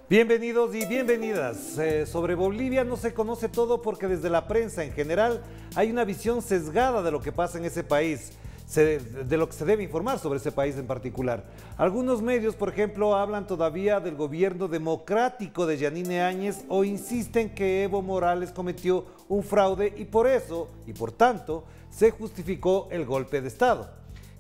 Bienvenidos y bienvenidas. Sobre Bolivia no se conoce todo porque desde la prensa en general hay una visión sesgada de lo que pasa en ese país, de lo que se debe informar sobre ese país en particular. Algunos medios, por ejemplo, hablan todavía del gobierno democrático de Yanine Áñez o insisten que Evo Morales cometió un fraude y por eso, y por tanto, se justificó el golpe de Estado.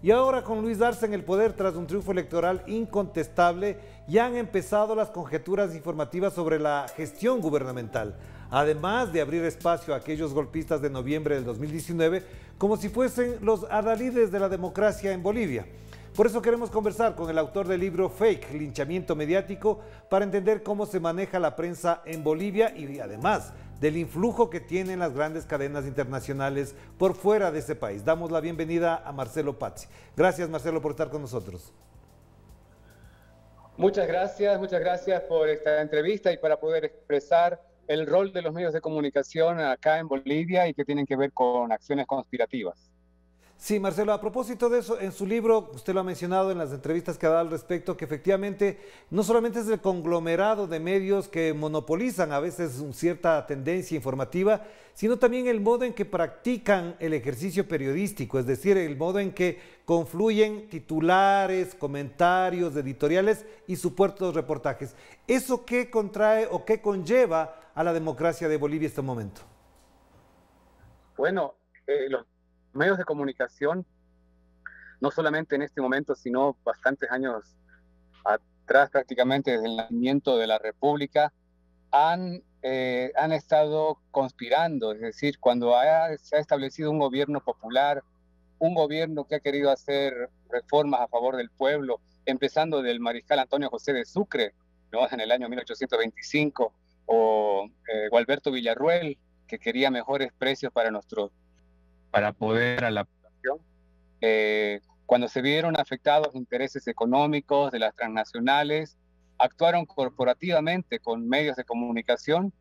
Y ahora con Luis Arce en el poder tras un triunfo electoral incontestable, ya han empezado las conjeturas informativas sobre la gestión gubernamental, además de abrir espacio a aquellos golpistas de noviembre del 2019 como si fuesen los adalides de la democracia en Bolivia. Por eso queremos conversar con el autor del libro Fake, Linchamiento Mediático, para entender cómo se maneja la prensa en Bolivia y además del influjo que tienen las grandes cadenas internacionales por fuera de ese país. Damos la bienvenida a Marcelo Pazzi. Gracias, Marcelo, por estar con nosotros. Muchas gracias por esta entrevista y para poder expresar el rol de los medios de comunicación acá en Bolivia y que tienen que ver con acciones conspirativas. Sí, Marcelo, a propósito de eso, en su libro, usted lo ha mencionado en las entrevistas que ha dado al respecto, que efectivamente no solamente es el conglomerado de medios que monopolizan a veces cierta tendencia informativa, sino también el modo en que practican el ejercicio periodístico, es decir, el modo en que confluyen titulares, comentarios, editoriales y supuestos reportajes. ¿Eso qué contrae o qué conlleva a la democracia de Bolivia en este momento? Bueno, los medios de comunicación, no solamente en este momento, sino bastantes años atrás, prácticamente desde el nacimiento de la República, han estado conspirando. Es decir, cuando se ha establecido un gobierno popular, un gobierno que ha querido hacer reformas a favor del pueblo, empezando del mariscal Antonio José de Sucre, ¿no?, en el año 1825, o Gualberto Villarroel, que quería mejores precios para poder a la población. Cuando se vieron afectados intereses económicos de las transnacionales, actuaron corporativamente con medios de comunicación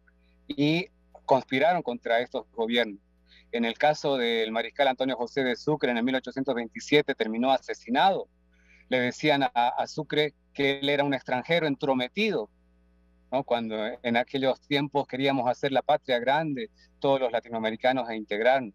y conspiraron contra estos gobiernos. En el caso del mariscal Antonio José de Sucre, en el 1827 terminó asesinado. Le decían a Sucre que él era un extranjero entrometido, ¿no?, cuando en aquellos tiempos queríamos hacer la patria grande, todos los latinoamericanos, e integrarnos.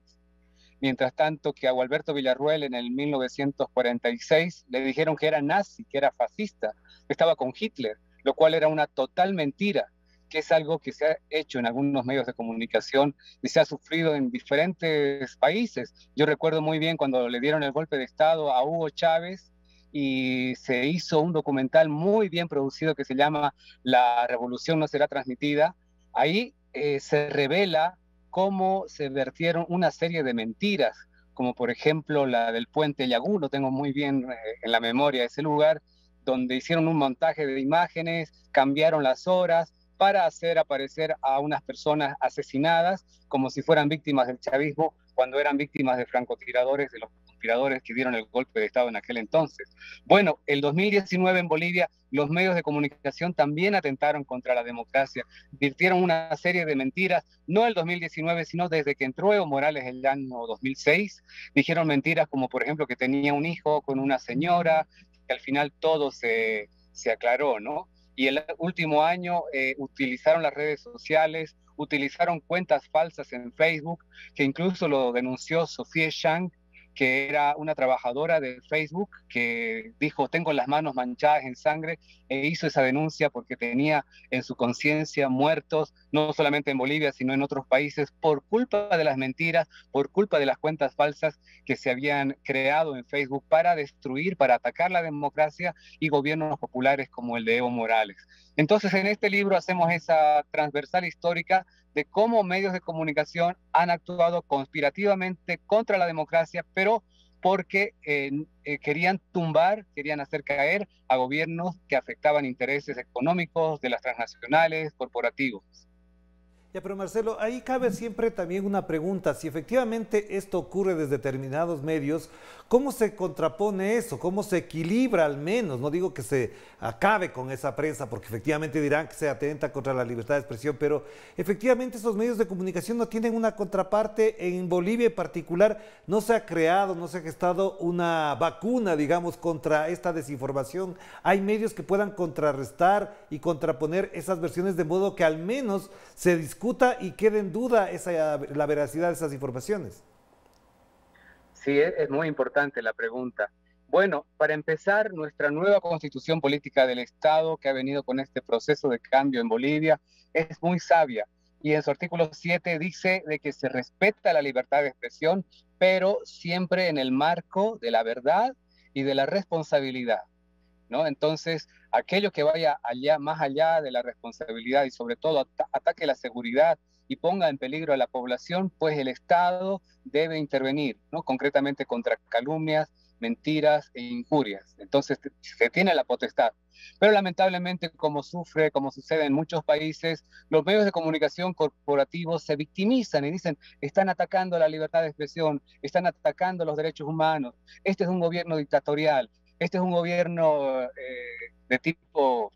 Mientras tanto que a Gualberto Villarroel en el 1946 le dijeron que era nazi, que era fascista, que estaba con Hitler, lo cual era una total mentira, que es algo que se ha hecho en algunos medios de comunicación y se ha sufrido en diferentes países. Yo recuerdo muy bien cuando le dieron el golpe de Estado a Hugo Chávez y se hizo un documental muy bien producido que se llama La Revolución no será transmitida. Ahí se revela cómo se vertieron una serie de mentiras, como por ejemplo la del puente Yagú, lo tengo muy bien en la memoria ese lugar, donde hicieron un montaje de imágenes, cambiaron las horas para hacer aparecer a unas personas asesinadas como si fueran víctimas del chavismo, cuando eran víctimas de francotiradores, de los conspiradores que dieron el golpe de Estado en aquel entonces. Bueno, el 2019 en Bolivia, los medios de comunicación también atentaron contra la democracia, virtieron una serie de mentiras, no el 2019, sino desde que entró Evo Morales el año 2006, dijeron mentiras como por ejemplo que tenía un hijo con una señora, que al final todo se aclaró, ¿no? Y el último año utilizaron las redes sociales, utilizaron cuentas falsas en Facebook, que incluso lo denunció Sofía Chang, que era una trabajadora de Facebook, que dijo, tengo las manos manchadas en sangre, e hizo esa denuncia porque tenía en su conciencia muertos, no solamente en Bolivia, sino en otros países, por culpa de las mentiras, por culpa de las cuentas falsas que se habían creado en Facebook para destruir, para atacar la democracia y gobiernos populares como el de Evo Morales. Entonces, en este libro hacemos esa transversal histórica de cómo medios de comunicación han actuado conspirativamente contra la democracia, pero porque querían tumbar, querían hacer caer a gobiernos que afectaban intereses económicos de las transnacionales, corporativos. Ya, pero Marcelo, ahí cabe siempre también una pregunta. Si efectivamente esto ocurre desde determinados medios, ¿cómo se contrapone eso? ¿Cómo se equilibra al menos? No digo que se acabe con esa prensa, porque efectivamente dirán que se atenta contra la libertad de expresión, pero efectivamente esos medios de comunicación no tienen una contraparte. En Bolivia en particular no se ha creado, no se ha gestado una vacuna, digamos, contra esta desinformación. Hay medios que puedan contrarrestar y contraponer esas versiones de modo que al menos se discuta y quede en duda la veracidad de esas informaciones. Sí, es muy importante la pregunta. Bueno, para empezar, nuestra nueva constitución política del Estado, que ha venido con este proceso de cambio en Bolivia, es muy sabia. Y en su artículo 7 dice de que se respeta la libertad de expresión, pero siempre en el marco de la verdad y de la responsabilidad, ¿no? Entonces, aquello que vaya allá, más allá de la responsabilidad y sobre todo ataque la seguridad y ponga en peligro a la población, pues el Estado debe intervenir, ¿no? Concretamente contra calumnias, mentiras e injurias. Entonces, se tiene la potestad. Pero lamentablemente, como sucede en muchos países, los medios de comunicación corporativos se victimizan y dicen, están atacando la libertad de expresión, están atacando los derechos humanos, este es un gobierno dictatorial, este es un gobierno de tipo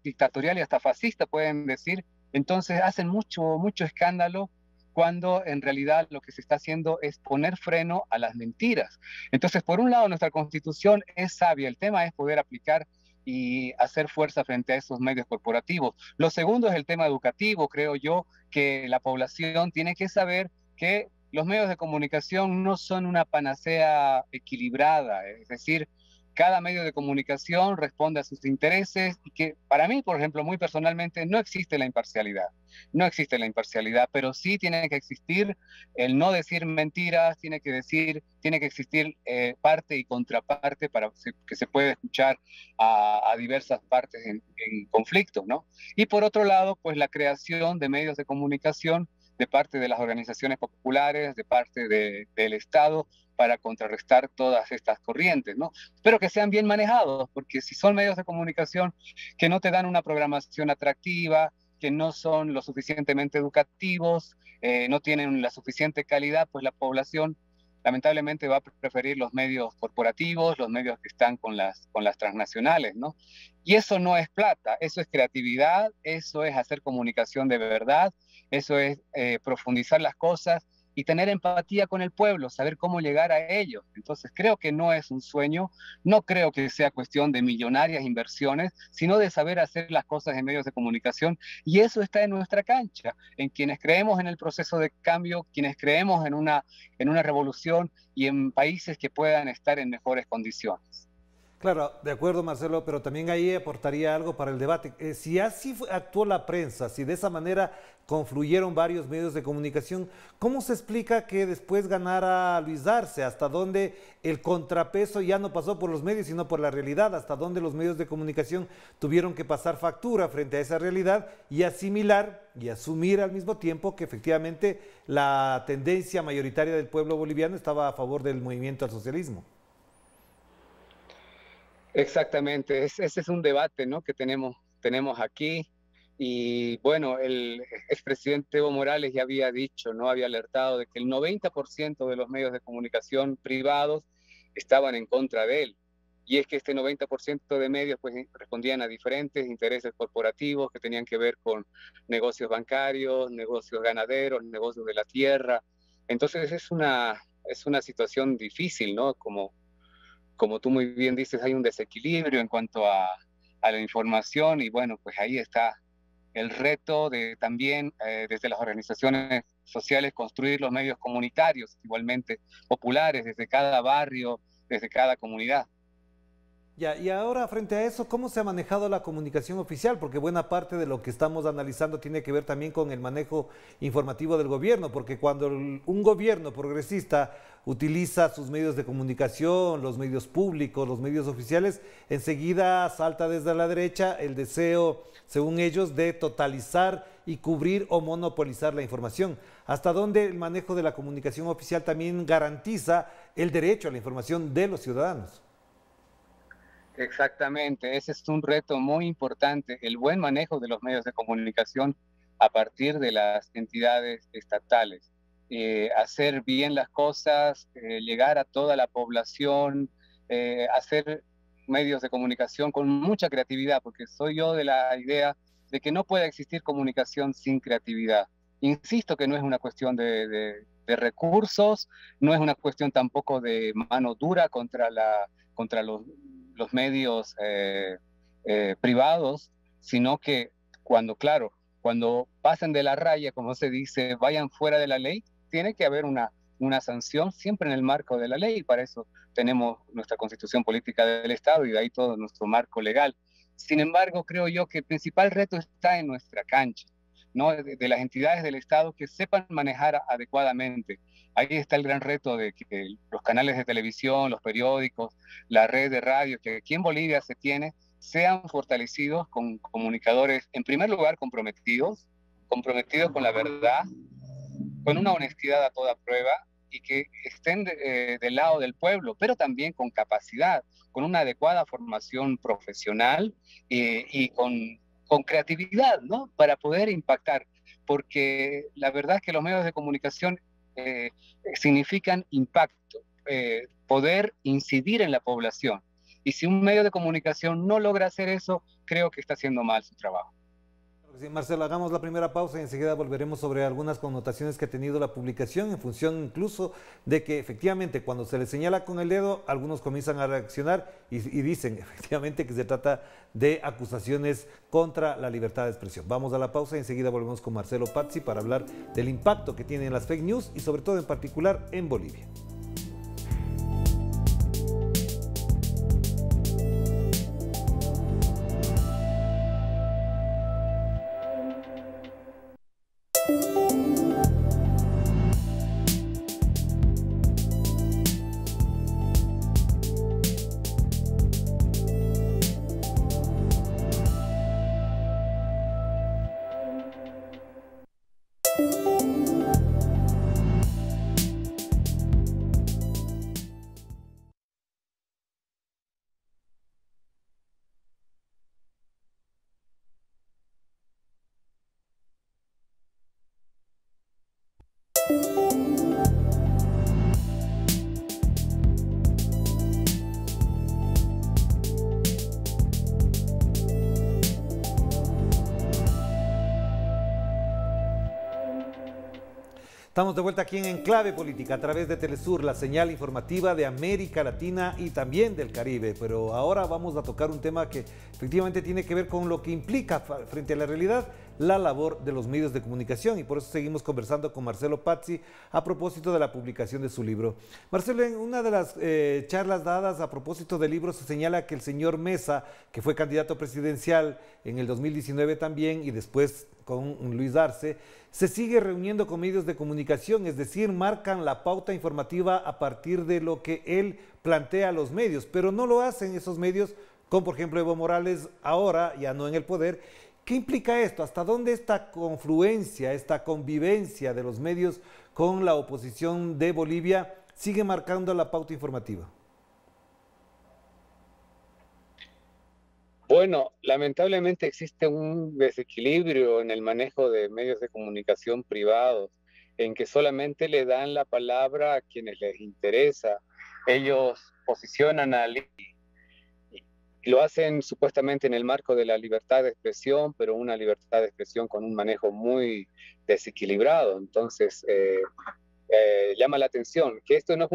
dictatorial y hasta fascista, pueden decir. Entonces hacen mucho escándalo cuando en realidad lo que se está haciendo es poner freno a las mentiras. Entonces, por un lado, nuestra constitución es sabia, el tema es poder aplicar y hacer fuerza frente a esos medios corporativos. Lo segundo es el tema educativo, creo yo, que la población tiene que saber que los medios de comunicación no son una panacea equilibrada, es decir, cada medio de comunicación responde a sus intereses y que para mí, por ejemplo, muy personalmente, no existe la imparcialidad. No existe la imparcialidad, pero sí tiene que existir el no decir mentiras, tiene que existir parte y contraparte para que se pueda escuchar a diversas partes en conflicto, ¿no? Y por otro lado, pues la creación de medios de comunicación de parte de las organizaciones populares, de parte del Estado, para contrarrestar todas estas corrientes, ¿no? Espero que sean bien manejados, porque si son medios de comunicación que no te dan una programación atractiva, que no son lo suficientemente educativos, no tienen la suficiente calidad, pues la población lamentablemente va a preferir los medios corporativos, los medios que están con las transnacionales, ¿no? Y eso no es plata, eso es creatividad, eso es hacer comunicación de verdad, eso es profundizar las cosas y tener empatía con el pueblo, saber cómo llegar a ellos. Entonces creo que no es un sueño, no creo que sea cuestión de millonarias inversiones, sino de saber hacer las cosas en medios de comunicación, y eso está en nuestra cancha, en quienes creemos en el proceso de cambio, quienes creemos en una revolución y en países que puedan estar en mejores condiciones. Claro, de acuerdo, Marcelo, pero también ahí aportaría algo para el debate. Si así actuó la prensa, si de esa manera confluyeron varios medios de comunicación, ¿cómo se explica que después ganara Luis Arce? ¿Hasta dónde el contrapeso ya no pasó por los medios, sino por la realidad? ¿Hasta dónde los medios de comunicación tuvieron que pasar factura frente a esa realidad y asimilar y asumir al mismo tiempo que efectivamente la tendencia mayoritaria del pueblo boliviano estaba a favor del movimiento al socialismo? Exactamente, ese es un debate, ¿no?, que tenemos aquí. Y bueno, el expresidente Evo Morales ya había dicho, ¿no?, había alertado de que el 90% de los medios de comunicación privados estaban en contra de él. Y es que este 90% de medios pues respondían a diferentes intereses corporativos que tenían que ver con negocios bancarios, negocios ganaderos, negocios de la tierra. Entonces es una situación difícil, ¿no? Como tú muy bien dices, hay un desequilibrio en cuanto a la información y bueno, pues ahí está el reto de también desde las organizaciones sociales construir los medios comunitarios, igualmente populares, desde cada barrio, desde cada comunidad. Ya, y ahora frente a eso, ¿cómo se ha manejado la comunicación oficial? Porque buena parte de lo que estamos analizando tiene que ver también con el manejo informativo del gobierno, porque cuando un gobierno progresista utiliza sus medios de comunicación, los medios públicos, los medios oficiales, enseguida salta desde la derecha el deseo, según ellos, de totalizar y cubrir o monopolizar la información. ¿Hasta dónde el manejo de la comunicación oficial también garantiza el derecho a la información de los ciudadanos? Exactamente, ese es un reto muy importante, el buen manejo de los medios de comunicación a partir de las entidades estatales. Hacer bien las cosas, llegar a toda la población, hacer medios de comunicación con mucha creatividad, porque soy yo de la idea de que no puede existir comunicación sin creatividad. Insisto que no es una cuestión de recursos, no es una cuestión tampoco de mano dura contra los medios privados, sino que claro, cuando pasen de la raya, como se dice, vayan fuera de la ley, tiene que haber una sanción siempre en el marco de la ley, y para eso tenemos nuestra constitución política del Estado y de ahí todo nuestro marco legal. Sin embargo, creo yo que el principal reto está en nuestra cancha, ¿no? De las entidades del Estado que sepan manejar adecuadamente. Ahí está el gran reto de que los canales de televisión, los periódicos, la red de radio que aquí en Bolivia se tiene, sean fortalecidos con comunicadores, en primer lugar, comprometidos con la verdad, con una honestidad a toda prueba y que estén del lado del pueblo, pero también con capacidad, con una adecuada formación profesional y con creatividad, ¿no? Para poder impactar, porque la verdad es que los medios de comunicación significan impacto, poder incidir en la población. Y si un medio de comunicación no logra hacer eso, creo que está haciendo mal su trabajo. Sí, Marcelo, hagamos la primera pausa y enseguida volveremos sobre algunas connotaciones que ha tenido la publicación en función incluso de que efectivamente cuando se le señala con el dedo, algunos comienzan a reaccionar y dicen efectivamente que se trata de acusaciones contra la libertad de expresión. Vamos a la pausa y enseguida volvemos con Marcelo Pazzi para hablar del impacto que tienen las fake news y sobre todo en particular en Bolivia. Estamos de vuelta aquí en Enclave Política a través de Telesur, la señal informativa de América Latina y también del Caribe. Pero ahora vamos a tocar un tema que efectivamente tiene que ver con lo que implica frente a la realidad la labor de los medios de comunicación y por eso seguimos conversando con Marcelo Pazzi a propósito de la publicación de su libro. Marcelo, en una de las charlas dadas a propósito del libro se señala que el señor Mesa, que fue candidato presidencial en el 2019 también y después con Luis Arce, se sigue reuniendo con medios de comunicación, es decir, marcan la pauta informativa a partir de lo que él plantea a los medios, pero no lo hacen esos medios con, por ejemplo, Evo Morales ahora, ya no en el poder. ¿Qué implica esto? ¿Hasta dónde esta confluencia, esta convivencia de los medios con la oposición de Bolivia sigue marcando la pauta informativa? Bueno, lamentablemente existe un desequilibrio en el manejo de medios de comunicación privados, en que solamente le dan la palabra a quienes les interesa. Ellos posicionan y lo hacen supuestamente en el marco de la libertad de expresión, pero una libertad de expresión con un manejo muy desequilibrado. Entonces, llama la atención que esto no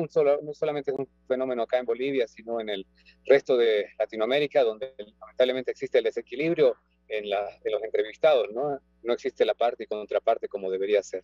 solamente es un fenómeno acá en Bolivia, sino en el resto de Latinoamérica, donde lamentablemente existe el desequilibrio en los entrevistados, ¿no? No existe la parte y contraparte como debería ser.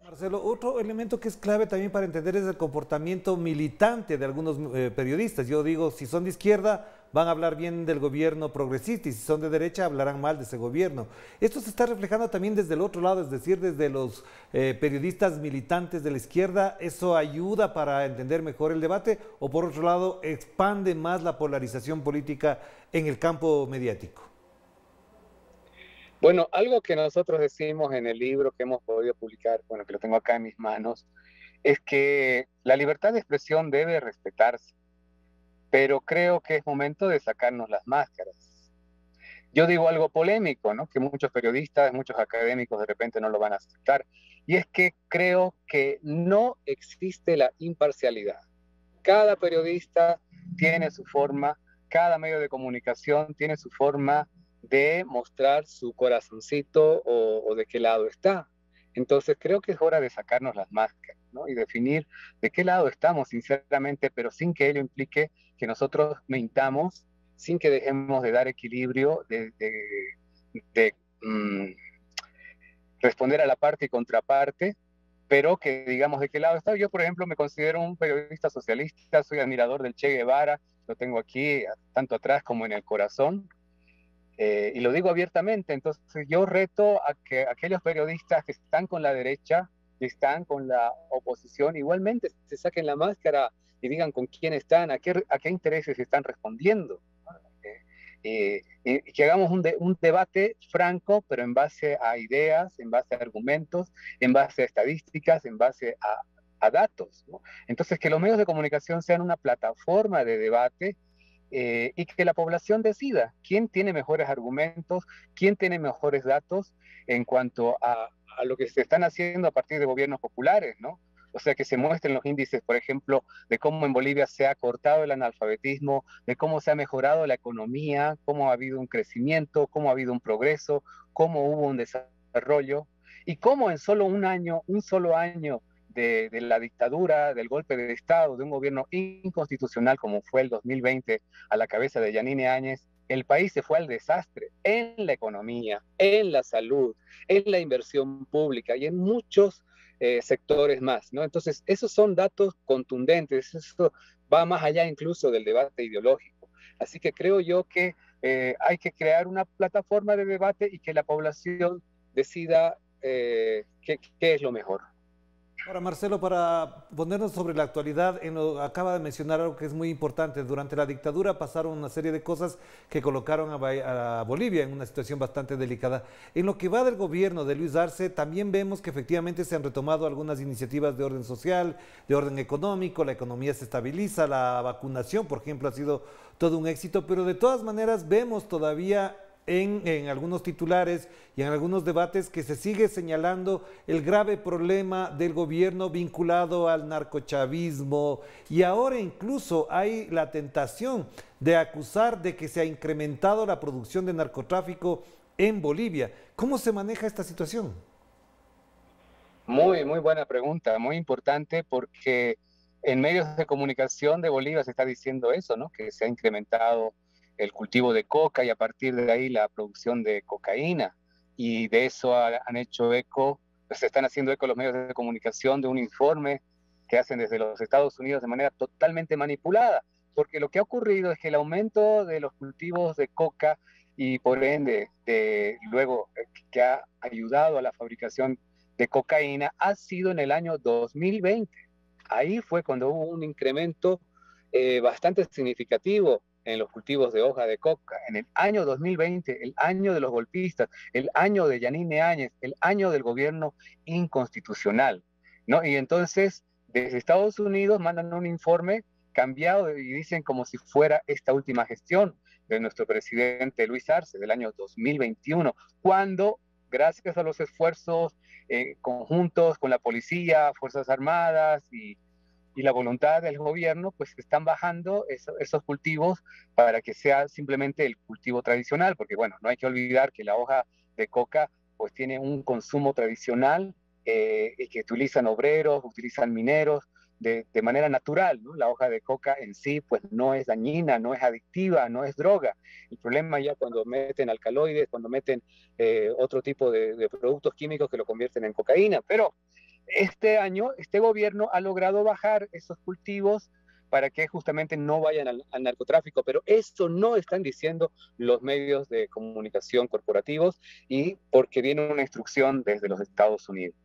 Marcelo, otro elemento que es clave también para entender es el comportamiento militante de algunos periodistas. Yo digo, si son de izquierda, van a hablar bien del gobierno progresista y si son de derecha, hablarán mal de ese gobierno. Esto se está reflejando también desde el otro lado, es decir, desde los periodistas militantes de la izquierda. ¿Eso ayuda para entender mejor el debate o por otro lado expande más la polarización política en el campo mediático? Bueno, algo que nosotros decimos en el libro que hemos podido publicar, bueno, que lo tengo acá en mis manos, es que la libertad de expresión debe respetarse, pero creo que es momento de sacarnos las máscaras. yo digo algo polémico, ¿no? Que muchos periodistas, muchos académicos de repente no lo van a aceptar, y es que creo que no existe la imparcialidad. Cada periodista tiene su forma, cada medio de comunicación tiene su forma de mostrar su corazoncito o de qué lado está. Entonces creo que es hora de sacarnos las máscaras, ¿no? Y definir de qué lado estamos sinceramente, pero sin que ello implique que nosotros mintamos, sin que dejemos de dar equilibrio, de responder a la parte y contraparte, pero que digamos de qué lado está. Yo, por ejemplo, me considero un periodista socialista, soy admirador del Che Guevara, lo tengo aquí tanto atrás como en el corazón, y lo digo abiertamente. Entonces yo reto a que aquellos periodistas que están con la derecha, que están con la oposición, igualmente se saquen la máscara y digan con quién están, a qué intereses están respondiendo. Y que hagamos un debate franco, pero en base a ideas, en base a argumentos, en base a estadísticas, en base a datos, ¿no? Entonces, que los medios de comunicación sean una plataforma de debate, y que la población decida quién tiene mejores argumentos, quién tiene mejores datos en cuanto a lo que se están haciendo a partir de gobiernos populares, ¿no? O sea, que se muestren los índices, por ejemplo, de cómo en Bolivia se ha cortado el analfabetismo, de cómo se ha mejorado la economía, cómo ha habido un crecimiento, cómo ha habido un progreso, cómo hubo un desarrollo, y cómo en solo un solo año de la dictadura, del golpe de Estado, de un gobierno inconstitucional como fue el 2020 a la cabeza de Yanine Áñez, el país se fue al desastre en la economía, en la salud, en la inversión pública y en muchos sectores más, ¿no? Entonces, esos son datos contundentes, eso va más allá incluso del debate ideológico. Así que creo yo que hay que crear una plataforma de debate y que la población decida qué es lo mejor. Ahora, Marcelo, para ponernos sobre la actualidad, acaba de mencionar algo que es muy importante. Durante la dictadura pasaron una serie de cosas que colocaron a Bolivia en una situación bastante delicada. En lo que va del gobierno de Luis Arce, también vemos que efectivamente se han retomado algunas iniciativas de orden social, de orden económico, la economía se estabiliza, la vacunación, por ejemplo, ha sido todo un éxito, pero de todas maneras vemos todavía en algunos titulares y en algunos debates que se sigue señalando el grave problema del gobierno vinculado al narcochavismo, y ahora incluso hay la tentación de acusar de que se ha incrementado la producción de narcotráfico en Bolivia. ¿Cómo se maneja esta situación? Muy buena pregunta, muy importante, porque en medios de comunicación de Bolivia se está diciendo eso, ¿no? Que se ha incrementado el cultivo de coca y a partir de ahí la producción de cocaína. Y de eso han hecho eco, pues se están haciendo eco los medios de comunicación de un informe que hacen desde los Estados Unidos de manera totalmente manipulada. Porque lo que ha ocurrido es que el aumento de los cultivos de coca y por ende luego que ha ayudado a la fabricación de cocaína ha sido en el año 2020. Ahí fue cuando hubo un incremento bastante significativo en los cultivos de hoja de coca. En el año 2020, el año de los golpistas, el año de Yanine Áñez, el año del gobierno inconstitucional, ¿no? Y entonces, desde Estados Unidos mandan un informe cambiado y dicen como si fuera esta última gestión de nuestro presidente Luis Arce del año 2021, cuando, gracias a los esfuerzos conjuntos con la policía, Fuerzas Armadas y la voluntad del gobierno, pues están bajando esos cultivos para que sea simplemente el cultivo tradicional, porque bueno, no hay que olvidar que la hoja de coca pues tiene un consumo tradicional y que utilizan obreros, utilizan mineros de manera natural, ¿no? La hoja de coca en sí pues no es dañina, no es adictiva, no es droga. El problema ya cuando meten alcaloides, cuando meten otro tipo de productos químicos que lo convierten en cocaína, pero este año, este gobierno ha logrado bajar esos cultivos para que justamente no vayan al narcotráfico, pero eso no están diciendo los medios de comunicación corporativos y porque viene una instrucción desde los Estados Unidos.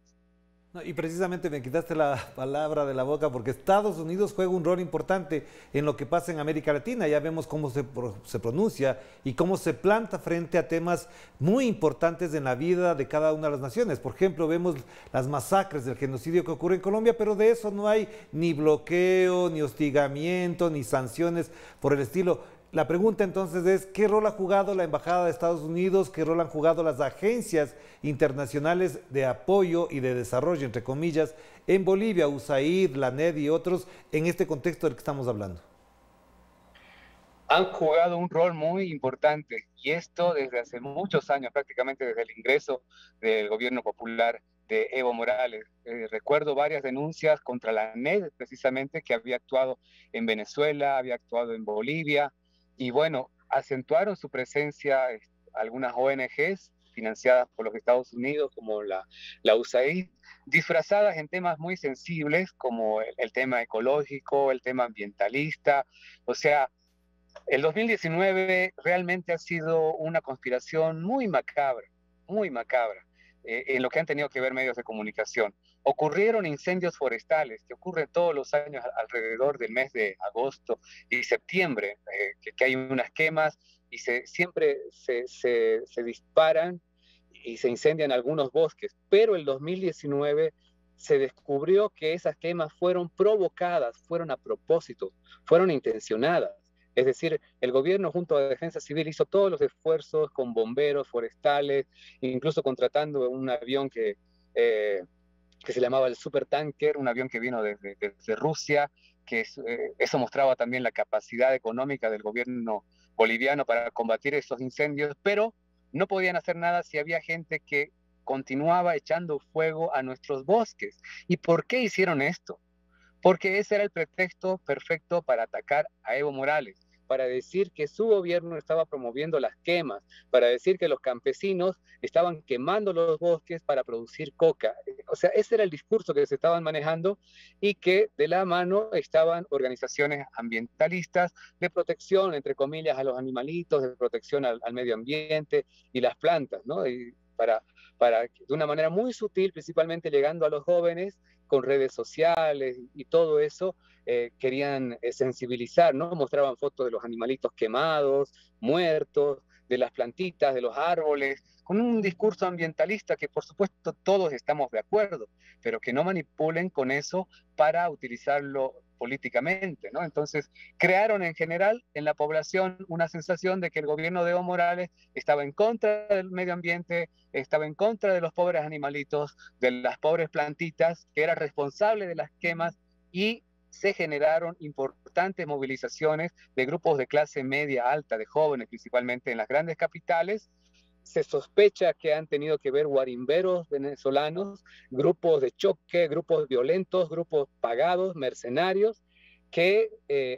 No, y precisamente me quitaste la palabra de la boca, porque Estados Unidos juega un rol importante en lo que pasa en América Latina. Ya vemos cómo se pronuncia y cómo se planta frente a temas muy importantes en la vida de cada una de las naciones. Por ejemplo, vemos las masacres del genocidio que ocurre en Colombia, pero de eso no hay ni bloqueo, ni hostigamiento, ni sanciones por el estilo. La pregunta entonces es, ¿qué rol ha jugado la Embajada de Estados Unidos? ¿Qué rol han jugado las agencias internacionales de apoyo y de desarrollo, entre comillas, en Bolivia, USAID, la NED y otros, en este contexto del que estamos hablando? Han jugado un rol muy importante y esto desde hace muchos años, prácticamente desde el ingreso del gobierno popular de Evo Morales. Recuerdo varias denuncias contra la NED, precisamente, que había actuado en Venezuela, había actuado en Bolivia, y bueno, acentuaron su presencia algunas ONGs financiadas por los Estados Unidos, como la USAID, disfrazadas en temas muy sensibles, como el tema ecológico, el tema ambientalista. O sea, el 2019 realmente ha sido una conspiración muy macabra, en lo que han tenido que ver medios de comunicación. Ocurrieron incendios forestales que ocurren todos los años alrededor del mes de agosto y septiembre, que hay unas quemas y siempre se disparan y se incendian algunos bosques, pero el 2019 se descubrió que esas quemas fueron provocadas, fueron a propósito, fueron intencionadas. Es decir, el gobierno junto a la Defensa Civil hizo todos los esfuerzos con bomberos forestales, incluso contratando un avión que se llamaba el Supertanker, un avión que vino desde Rusia, eso mostraba también la capacidad económica del gobierno boliviano para combatir esos incendios, pero no podían hacer nada si había gente que continuaba echando fuego a nuestros bosques. ¿Y por qué hicieron esto? Porque ese era el pretexto perfecto para atacar a Evo Morales, para decir que su gobierno estaba promoviendo las quemas, para decir que los campesinos estaban quemando los bosques para producir coca. O sea, ese era el discurso que se estaban manejando y que de la mano estaban organizaciones ambientalistas de protección, entre comillas, a los animalitos, de protección al medio ambiente y las plantas, ¿no? Y para de una manera muy sutil, principalmente llegando a los jóvenes, con redes sociales y todo eso, querían sensibilizar, ¿no? Mostraban fotos de los animalitos quemados, muertos, de las plantitas, de los árboles, con un discurso ambientalista que por supuesto todos estamos de acuerdo, pero que no manipulen con eso para utilizarlo políticamente, ¿no? Entonces, crearon en general en la población una sensación de que el gobierno de Evo Morales estaba en contra del medio ambiente, estaba en contra de los pobres animalitos, de las pobres plantitas, que era responsable de las quemas, y se generaron importantes movilizaciones de grupos de clase media alta, de jóvenes principalmente en las grandes capitales. Se sospecha que han tenido que ver guarimberos venezolanos, grupos de choque, grupos violentos, grupos pagados, mercenarios, que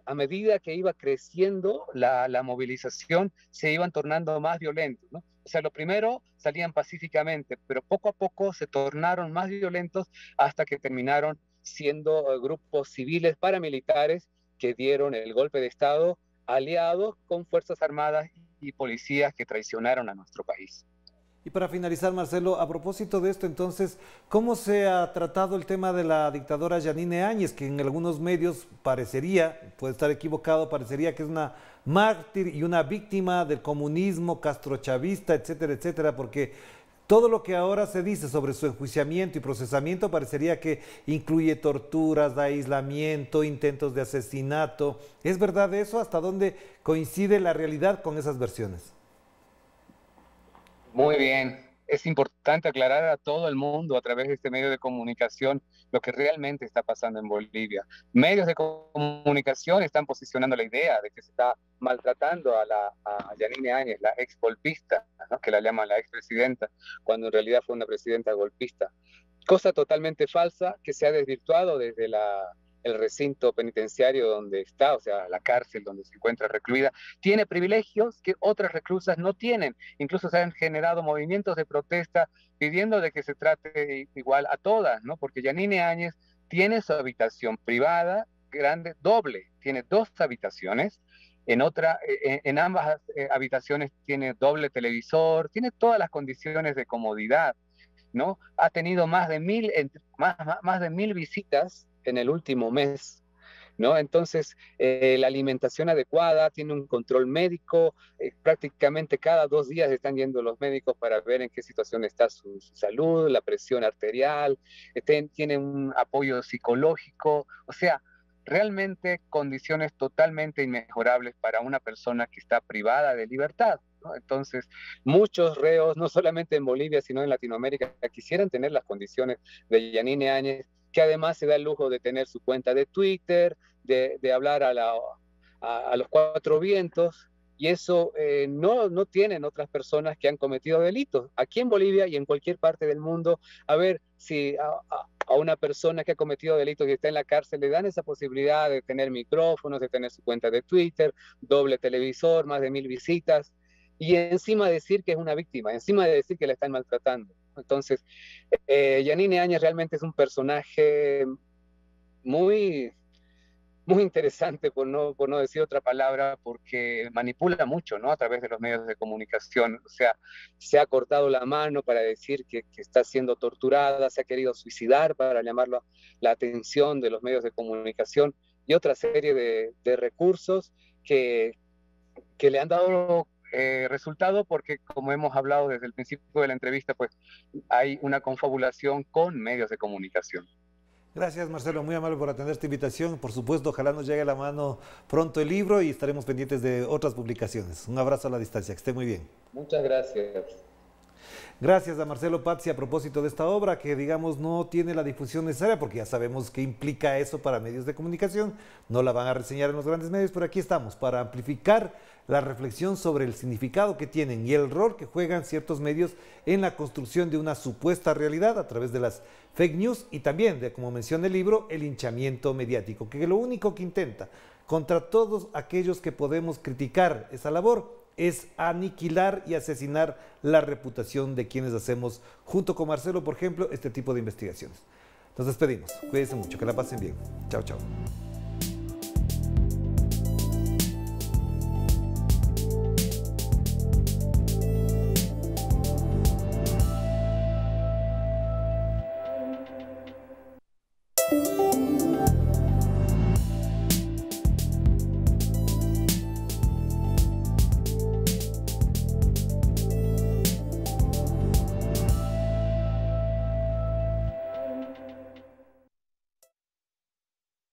a medida que iba creciendo la movilización se iban tornando más violentos, ¿no? O sea, lo primero salían pacíficamente, pero poco a poco se tornaron más violentos hasta que terminaron siendo grupos civiles paramilitares que dieron el golpe de Estado aliados con Fuerzas Armadas y policías que traicionaron a nuestro país. Y para finalizar, Marcelo, a propósito de esto, entonces, ¿cómo se ha tratado el tema de la dictadora Yanine Áñez, que en algunos medios parecería, puede estar equivocado, parecería que es una mártir y una víctima del comunismo castrochavista, etcétera, etcétera, porque todo lo que ahora se dice sobre su enjuiciamiento y procesamiento parecería que incluye torturas, aislamiento, intentos de asesinato. ¿Es verdad eso? ¿Hasta dónde coincide la realidad con esas versiones? Muy bien. Es importante aclarar a todo el mundo a través de este medio de comunicación lo que realmente está pasando en Bolivia. Medios de comunicación están posicionando la idea de que se está maltratando a Yanine Áñez, la ex golpista, ¿no? Que la llaman la expresidenta, cuando en realidad fue una presidenta golpista. Cosa totalmente falsa que se ha desvirtuado desde el recinto penitenciario donde está, o sea, la cárcel donde se encuentra recluida, tiene privilegios que otras reclusas no tienen. Incluso se han generado movimientos de protesta pidiendo de que se trate igual a todas, ¿no? Porque Yanine Áñez tiene su habitación privada grande, doble, tiene dos habitaciones. En ambas habitaciones tiene doble televisor, tiene todas las condiciones de comodidad, ¿no? Ha tenido más de 1000 visitas en el último mes, ¿no? Entonces, la alimentación adecuada, tiene un control médico, prácticamente cada 2 días están yendo los médicos para ver en qué situación está su salud, la presión arterial, tiene un apoyo psicológico, o sea, realmente condiciones totalmente inmejorables para una persona que está privada de libertad, ¿no? Entonces, muchos reos, no solamente en Bolivia, sino en Latinoamérica, quisieran tener las condiciones de Yanine Áñez, que además se da el lujo de tener su cuenta de Twitter, de hablar a los cuatro vientos, y eso no tienen otras personas que han cometido delitos. Aquí en Bolivia y en cualquier parte del mundo, a ver si a una persona que ha cometido delitos y está en la cárcel le dan esa posibilidad de tener micrófonos, de tener su cuenta de Twitter, doble televisor, más de 1000 visitas, y encima decir que es una víctima, encima de decir que la están maltratando. Entonces, Yanine Áñez realmente es un personaje muy muy interesante, por no decir otra palabra, porque manipula mucho, ¿no? A través de los medios de comunicación. O sea, se ha cortado la mano para decir que está siendo torturada, se ha querido suicidar para llamar la atención de los medios de comunicación y otra serie de recursos que le han dado resultado porque, como hemos hablado desde el principio de la entrevista, pues hay una confabulación con medios de comunicación. Gracias, Marcelo, muy amable por atender esta invitación. Por supuesto, ojalá nos llegue a la mano pronto el libro y estaremos pendientes de otras publicaciones. Un abrazo a la distancia, que esté muy bien. Muchas gracias. Gracias a Marcelo Pazzi a propósito de esta obra que, digamos, no tiene la difusión necesaria porque ya sabemos qué implica eso para medios de comunicación. No la van a reseñar en los grandes medios, pero aquí estamos para amplificar la reflexión sobre el significado que tienen y el rol que juegan ciertos medios en la construcción de una supuesta realidad a través de las fake news y también de, como menciona el libro, el linchamiento mediático, que lo único que intenta contra todos aquellos que podemos criticar esa labor es aniquilar y asesinar la reputación de quienes hacemos, junto con Marcelo, por ejemplo, este tipo de investigaciones. Nos despedimos. Cuídense mucho, que la pasen bien. Chao, chao.